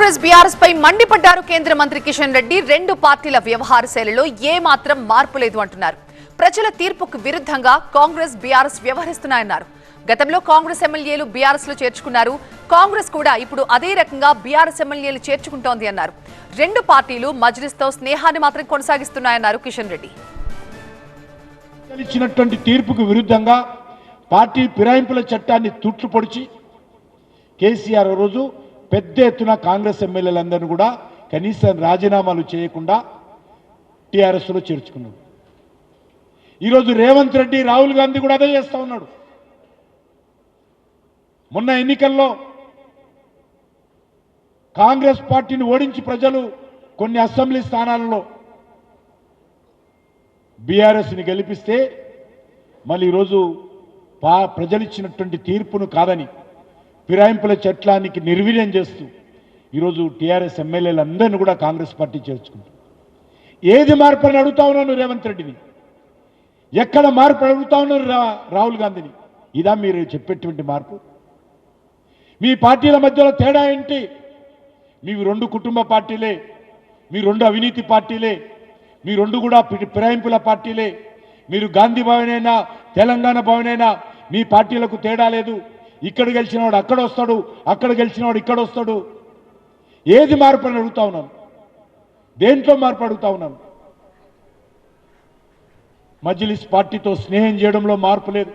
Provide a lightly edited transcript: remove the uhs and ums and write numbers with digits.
Congress BRS పై మండిపడ్డారు కేంద్ర మంత్రి కిషన్ రెడ్డి. రెండు పార్టీల వ్యవహార శైలిలో ఏ మాత్రం మార్పు లేదు అంటున్నారు. ప్రజల తీర్పుకు విరుద్ధంగా కాంగ్రెస్ బీఆర్ఎస్ వ్యవహరిస్తున్నాయన్నారు. గతంలో కాంగ్రెస్ ఎమ్మెల్యేలు బీఆర్ఎస్ లో చేర్చుకున్నారు. కాంగ్రెస్ కూడా ఇప్పుడు అదే రకంగా బీఆర్ఎస్ ఎమ్మెల్యేలు చేర్చుకుంటోంది అన్నారు. రెండు పార్టీలు మజ్లిస్ తో స్నేహాన్ని మాత్రం కొనసాగిస్తున్నాయన్నారు కిషన్ రెడ్డి. ఇచ్చినటువంటి తీర్పుకు విరుద్ధంగా పార్టీ ఫిరాయింపుల చట్టాన్ని తూట్లు పొడిచి కేసీఆర్ రోజు పెద్ద ఎత్తున కాంగ్రెస్ ఎమ్మెల్యేలందరినీ కూడా కనీసం రాజీనామాలు చేయకుండా టీఆర్ఎస్లో చేర్చుకున్నాడు. ఈరోజు రేవంత్ రెడ్డి, రాహుల్ గాంధీ కూడా అదే చేస్తూ ఉన్నాడు. మొన్న ఎన్నికల్లో కాంగ్రెస్ పార్టీని ఓడించి ప్రజలు కొన్ని అసెంబ్లీ స్థానాలలో బీఆర్ఎస్ని గెలిపిస్తే మళ్ళీ ఈరోజు ప్రజలిచ్చినటువంటి తీర్పును కాదని ఫిరాయింపుల చట్టానికి నిర్వీర్యం చేస్తూ ఈరోజు టీఆర్ఎస్ ఎమ్మెల్యేలందరినీ కూడా కాంగ్రెస్ పార్టీ చేర్చుకుంటారు. ఏది మార్పు అని అడుగుతా ఉన్నాను రేవంత్ రెడ్డిని, ఎక్కడ మార్పు అడుగుతా ఉన్నారు రాహుల్ గాంధీని. ఇదా మీరు చెప్పేటువంటి మార్పు? మీ పార్టీల మధ్యలో తేడా ఏంటి? మీవి రెండు కుటుంబ పార్టీలే, మీ రెండు అవినీతి పార్టీలే, మీ రెండు కూడా ఫిరాయింపుల పార్టీలే. మీరు గాంధీ భవన్ అయినా తెలంగాణ భవన్ అయినా మీ పార్టీలకు తేడా లేదు. ఇక్కడ గెలిచినవాడు అక్కడ వస్తాడు, అక్కడ గెలిచినవాడు ఇక్కడ వస్తాడు. ఏది మార్పు అని అడుగుతా ఉన్నాను, దేంట్లో మార్పు అడుగుతా ఉన్నాను. మజ్లిస్ పార్టీతో స్నేహం చేయడంలో మార్పు లేదు.